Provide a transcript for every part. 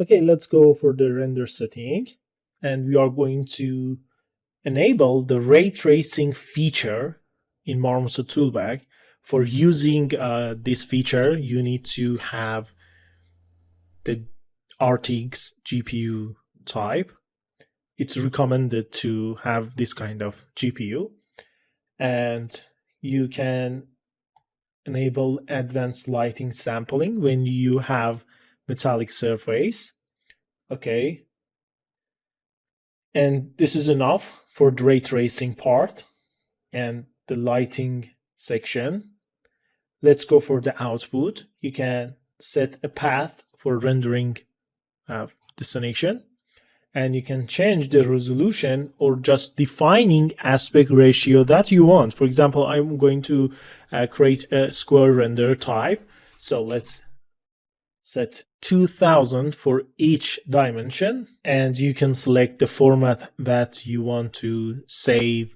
Okay, let's go for the render setting, and we are going to enable the ray tracing feature in MarmosetToolbag. For using this feature, you need to have the RTX GPU type. It's recommended to have this kind of GPU, and you can enable advanced lighting sampling when you have metallic surface. Okay, and this is enough for the ray tracing part and the lighting section. Let's go for the output. You can set a path for rendering destination, and you can change the resolution or just defining aspect ratio that you want. For example, I'm going to create a square render type. So let's set 2000 for each dimension, and you can select the format that you want to save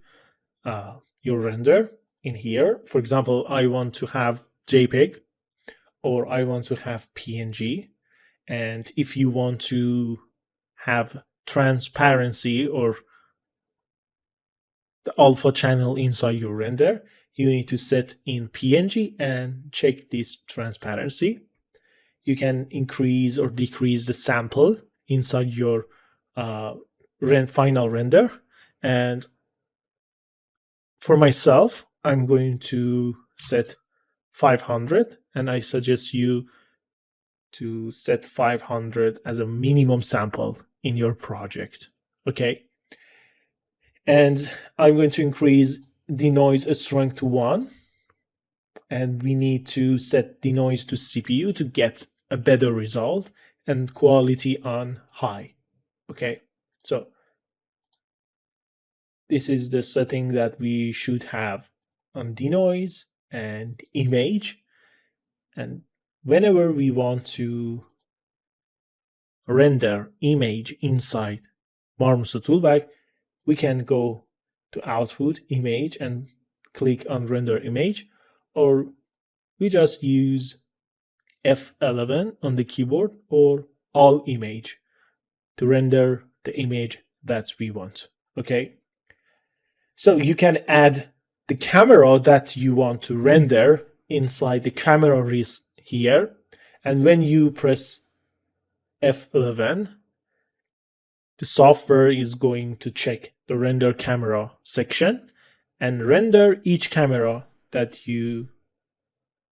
your render in here. For example, I want to have JPEG or I want to have PNG. And if you want to have transparency or the alpha channel inside your render, you need to set in PNG and check this transparency. You can increase or decrease the sample inside your final render. And for myself, I'm going to set 500, and I suggest you to set 500 as a minimum sample in your project. Okay. And I'm going to increase denoise strength to 1. And we need to set denoise to CPU to get a better result, and quality on high. Okay. So this is the setting that we should have on denoise and image. And whenever we want to render image inside MarmosetToolbag, we can go to output image and click on render image, or we just use F11 on the keyboard or all image to render the image that we want. Okay. So you can add the camera that you want to render inside the camera list here. And when you press F11, the software is going to check the render camera section and render each camera that you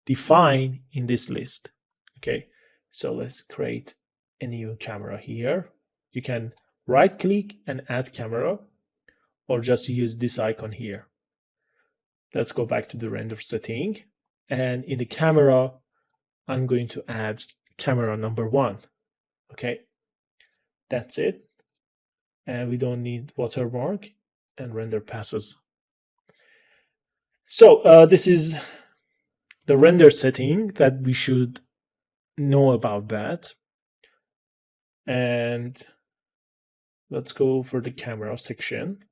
define in this list. Okay, so let's create a new camera here. You can right click and add camera, or just use this icon here. Let's go back to the render setting, and in the camera, I'm going to add camera number 1. Okay, that's it. And we don't need watermark, and render passes. So this is the render setting that we should know about that. And let's go for the camera section.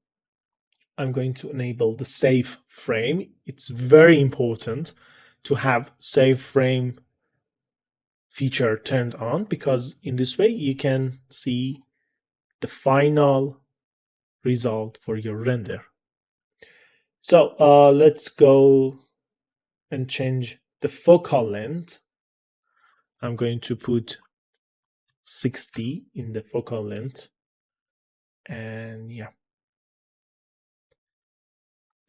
I'm going to enable the save frame. It's very important to have save frame feature turned on, because in this way you can see the final result for your render. So let's go and change the focal length. I'm going to put 60 in the focal length. And yeah,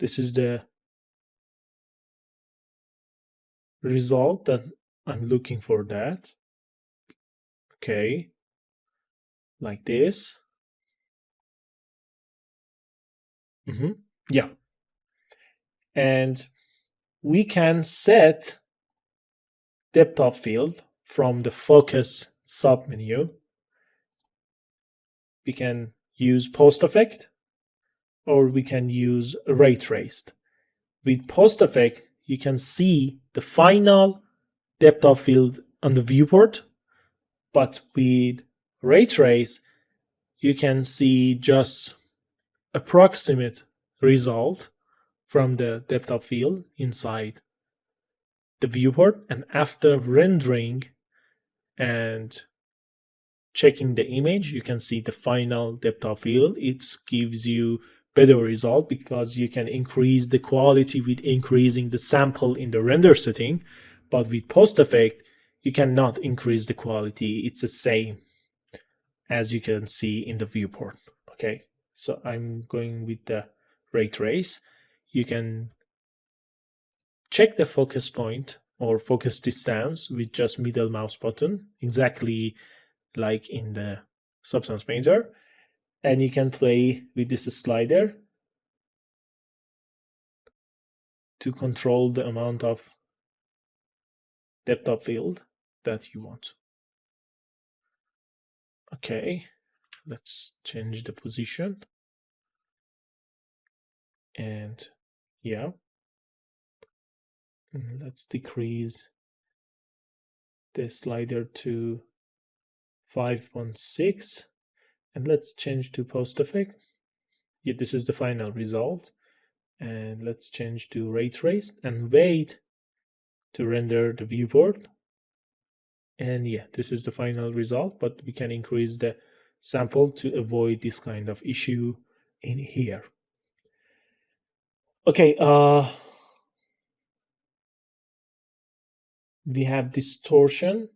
this is the result that I'm looking for that. Okay, like this. Yeah. And we can set depth of field from the focus submenu. We can use post effect, or we can use ray traced. With post effect, you can see the final depth of field on the viewport, but with ray trace, you can see just approximate result from the depth of field inside the viewport, and after rendering and checking the image, you can see the final depth of field. It gives you better result because you can increase the quality with increasing the sample in the render setting. But with post effect, you cannot increase the quality. It's the same as you can see in the viewport. Okay, so I'm going with the ray trace. You can check the focus point or focus distance with just middle mouse button, exactly like in the Substance Painter. And you can play with this slider to control the amount of depth of field that you want. Okay, let's change the position. And yeah, let's decrease the slider to 5.6 and let's change to post effect. Yeah, this is the final result. And let's change to ray trace and wait to render the viewport. And yeah, this is the final result, but we can increase the sample to avoid this kind of issue in here. Okay, we have distortion.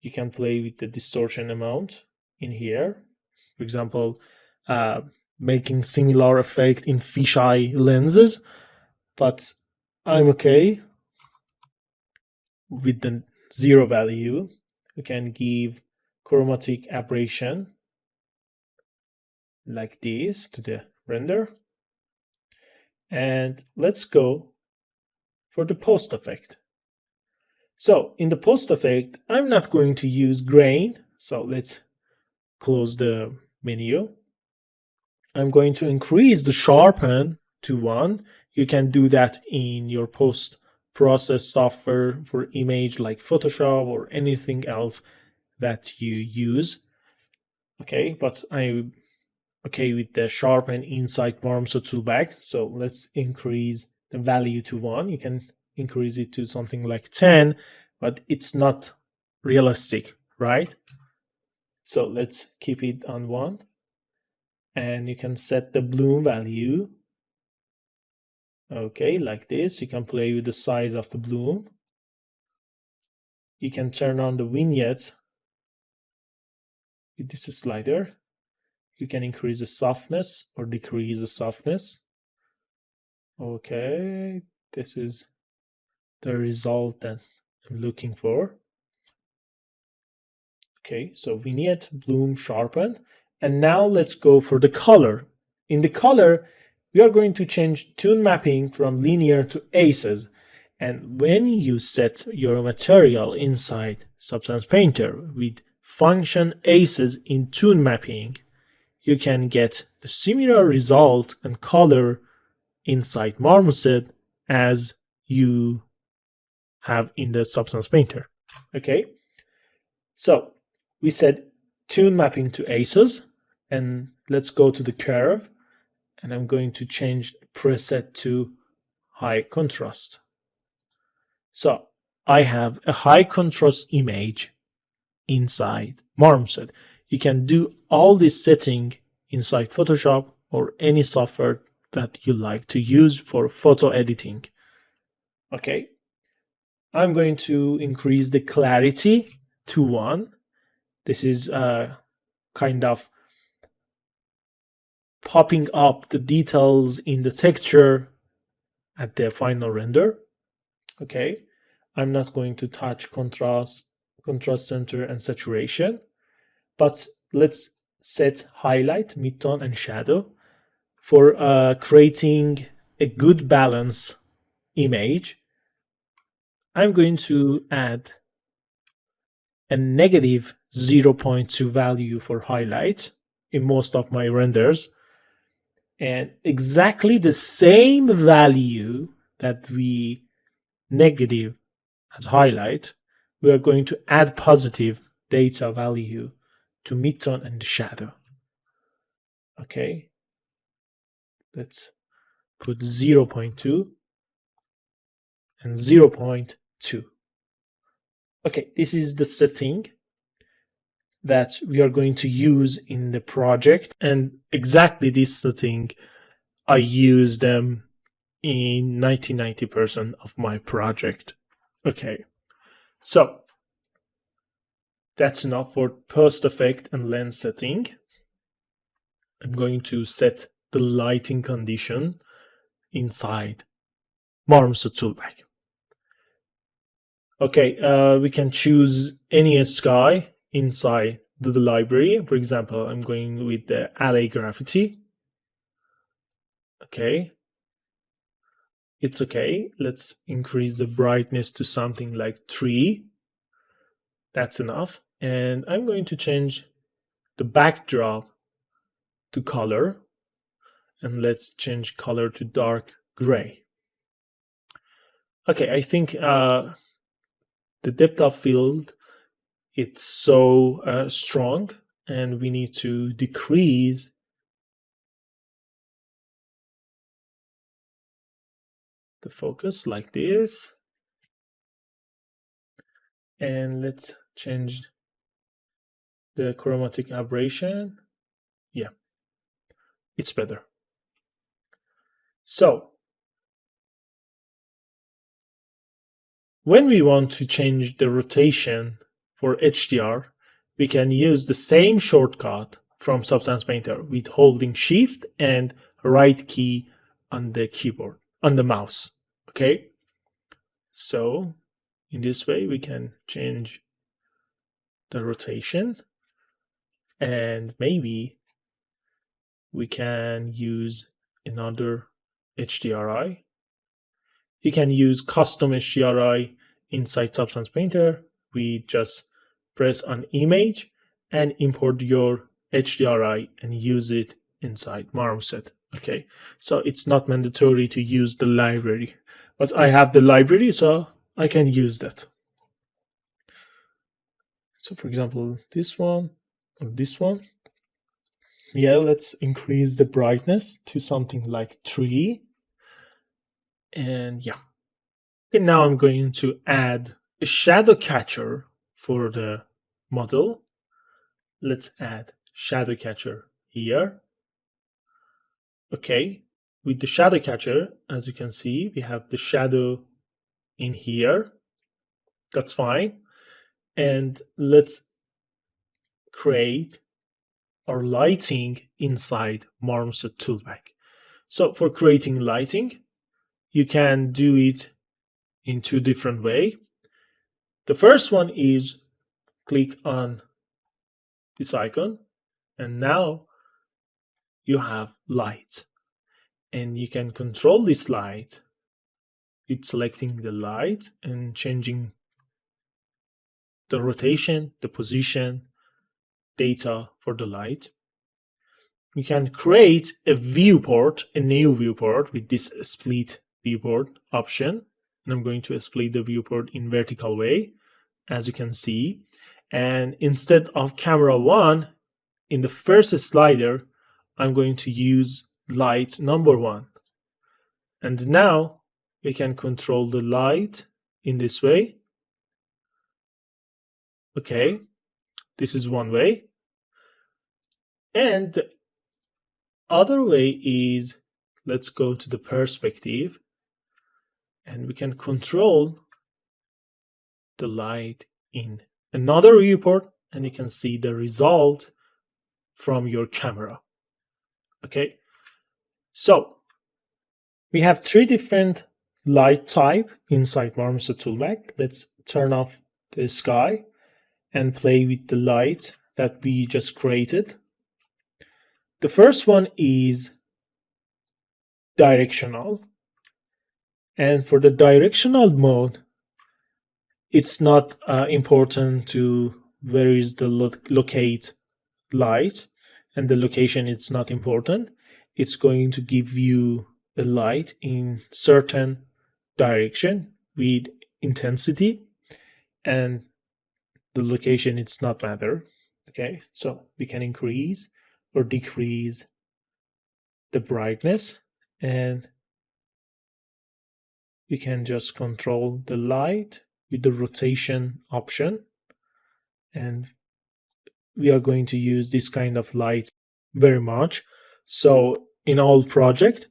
You can play with the distortion amount in here. For example, making similar effect in fisheye lenses, but I'm okay with the 0 value. You can give chromatic aberration like this to the render. And let's go for the post effect. So in the post effect, I'm not going to use grain. So let's close the menu. I'm going to increase the sharpen to 1. You can do that in your post process software for image like Photoshop or anything else that you use. Okay, but I'm okay with the sharpen inside HowtoUseMarmosetToolbag. So let's increase the value to 1. You can increase it to something like 10, but it's not realistic, right? So let's keep it on 1. And you can set the bloom value. Okay, like this. You can play with the size of the bloom. You can turn on the vignette with this slider. You can increase the softness or decrease the softness. Okay, this is the result that I'm looking for. Okay, so vignette, bloom, sharpen. And now let's go for the color. In the color, we are going to change tone mapping from linear to aces. And when you set your material inside Substance Painter with function aces in tone mapping, you can get the similar result and color inside Marmoset as you have in the Substance Painter. Okay, so we set tone mapping to aces, and let's go to the curve, and I'm going to change preset to high contrast. So I have a high contrast image inside Marmoset. You can do all this setting inside Photoshop or any software that you like to use for photo editing. Okay, I'm going to increase the clarity to 1. This is kind of popping up the details in the texture at the final render. Okay, I'm not going to touch contrast center, and saturation, but let's set highlight, midtone, and shadow for creating a good balance image. I'm going to add a negative 0.2 value for highlight in most of my renders, and exactly the same value that we negative as highlight, we are going to add positive data value to midtone and the shadow. Okay, let's put 0.2 and 0.2. Okay, this is the setting. that we are going to use in the project, and exactly this setting I use them in 90% of my project. Okay, so that's enough for post effect and lens setting. I'm going to set the lighting condition inside MarmosetToolbag. Okay, we can choose any sky inside the library. For example, I'm going with the LA graffiti. Okay, it's okay. Let's increase the brightness to something like 3. That's enough. And I'm going to change the backdrop to color. And let's change color to dark gray. Okay, I think the depth of field, it's so strong, and we need to decrease the focus like this. And let's change the chromatic aberration. Yeah, it's better. So when we want to change the rotation for HDR, we can use the same shortcut from Substance Painter with holding Shift and right key on the keyboard, on the mouse. Okay, so in this way we can change the rotation, and maybe we can use another HDRI. You can use custom HDRI inside Substance Painter. We just press on image and import your HDRI and use it inside Marmoset. Okay, so it's not mandatory to use the library, but I have the library, so I can use that. So for example, this one or this one. Yeah, let's increase the brightness to something like 3. And yeah. And now I'm going to add a shadow catcher for the model. Let's add shadow catcher here. Okay, with the shadow catcher, as you can see, we have the shadow in here. That's fine. And let's create our lighting inside MarmosetToolbag. So for creating lighting, you can do it in 2 different ways. The first one is click on this icon, and now you have light, and you can control this light with selecting the light and changing the rotation, the position, data for the light. You can create a viewport, a new viewport with this split viewport option. And I'm going to split the viewport in vertical way, as you can see. And instead of camera 1, in the first slider, I'm going to use light number 1. And now we can control the light in this way. Okay, this is one way. And the other way is, let's go to the perspective, and we can control the light in another viewport, and you can see the result from your camera. Okay, so we have 3 different light type inside MarmosetToolbag. Let's turn off the sky and play with the light that we just created. The first one is directional. And for the directional mode, it's not important to where is the locate light, and the location, it's not important. It's going to give you a light in certain direction with intensity, and the location, it's not matter. Okay, so we can increase or decrease the brightness, and we can just control the light with the rotation option, and we are going to use this kind of light very much. So in all project,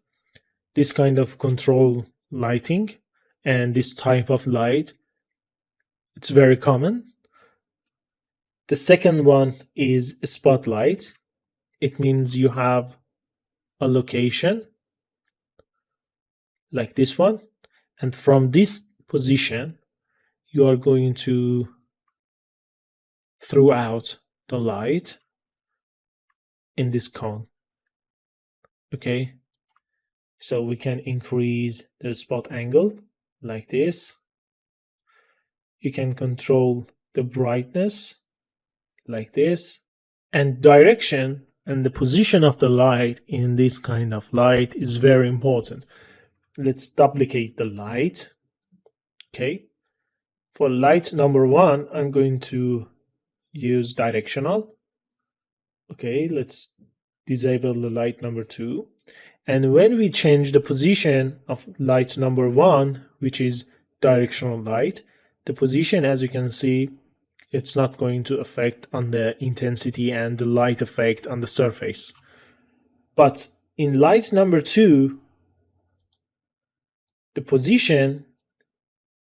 this kind of control lighting and this type of light, it's very common. The second one is a spotlight. It means you have a location like this one, and from this position you are going to throw out the light in this cone. Okay, so we can increase the spot angle like this. You can control the brightness like this, and direction and the position of the light in this kind of light is very important. Let's duplicate the light. Okay, for light number 1 I'm going to use directional. Okay, let's disable the light number 2. And when we change the position of light number 1, which is directional light, the position, as you can see, it's not going to affect on the intensity and the light effect on the surface. But in light number 2, the position,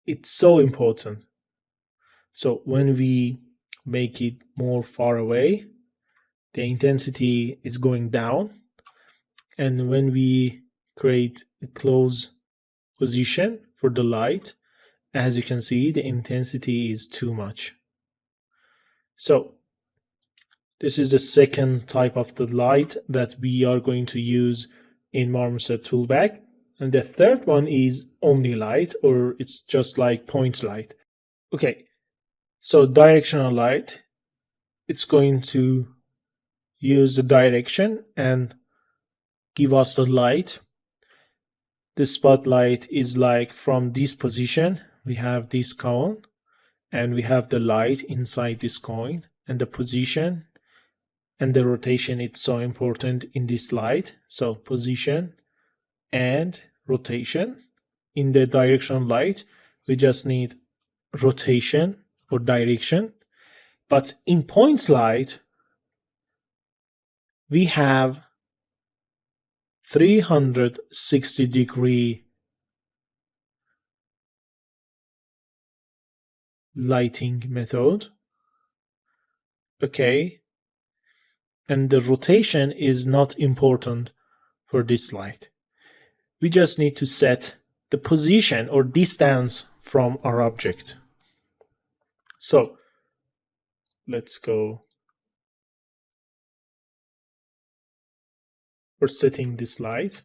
it's so important. So when we make it more far away, the intensity is going down. And when we create a close position for the light, as you can see, the intensity is too much. So this is the second type of the light that we are going to use in MarmosetToolbag. And the third one is Omni light, or it's just like point light. Okay, so directional light, it's going to use the direction and give us the light. The spotlight is like from this position, we have this cone and we have the light inside this coin, and the position and the rotation, it's so important in this light. So position and rotation. In the directional light, we just need rotation or direction. But in point light, we have 360-degree lighting method. Okay, and the rotation is not important for this light. We just need to set the position or distance from our object. So let's go for setting this light.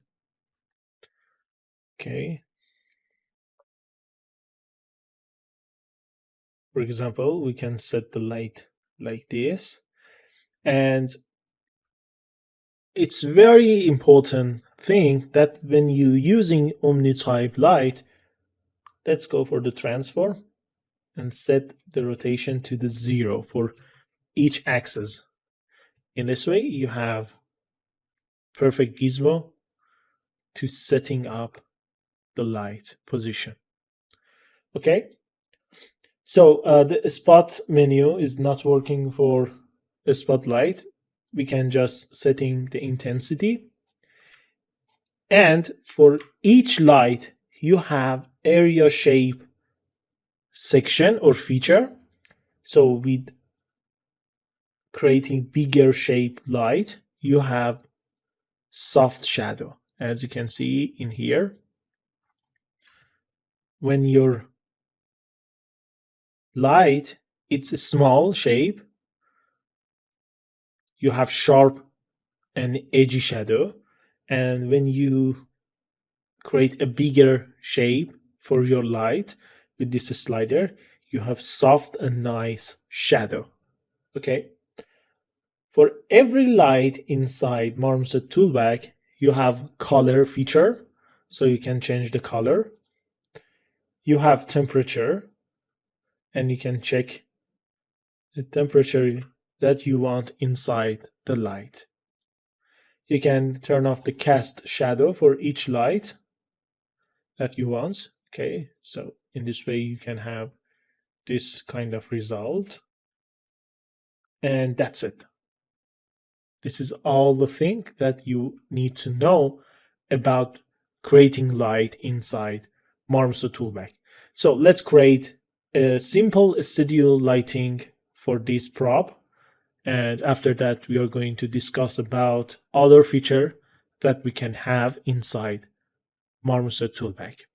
Okay, for example, we can set the light like this, and it's very important thing that when you using Omni type light, let's go for the transform and set the rotation to the 0 for each axis. In this way, you have perfect gizmo to setting up the light position. Okay, so the spot menu is not working for the spotlight. We can just setting the intensity, and for each light you have area shape section or feature. So with creating bigger shape light, you have soft shadow, as you can see in here. When your light, it's a small shape, you have sharp and edgy shadow. And when you create a bigger shape for your light with this slider, you have soft and nice shadow. Okay, for every light inside MarmosetToolbag, you have color feature, so you can change the color. You have temperature, and you can check the temperature that you want inside the light. You can turn off the cast shadow for each light that you want. Okay, so in this way you can have this kind of result. And that's it. This is all the thing that you need to know about creating light inside MarmosetToolbag. So let's create a simple studio lighting for this prop. And after that, we are going to discuss about other feature that we can have inside MarmosetToolbag.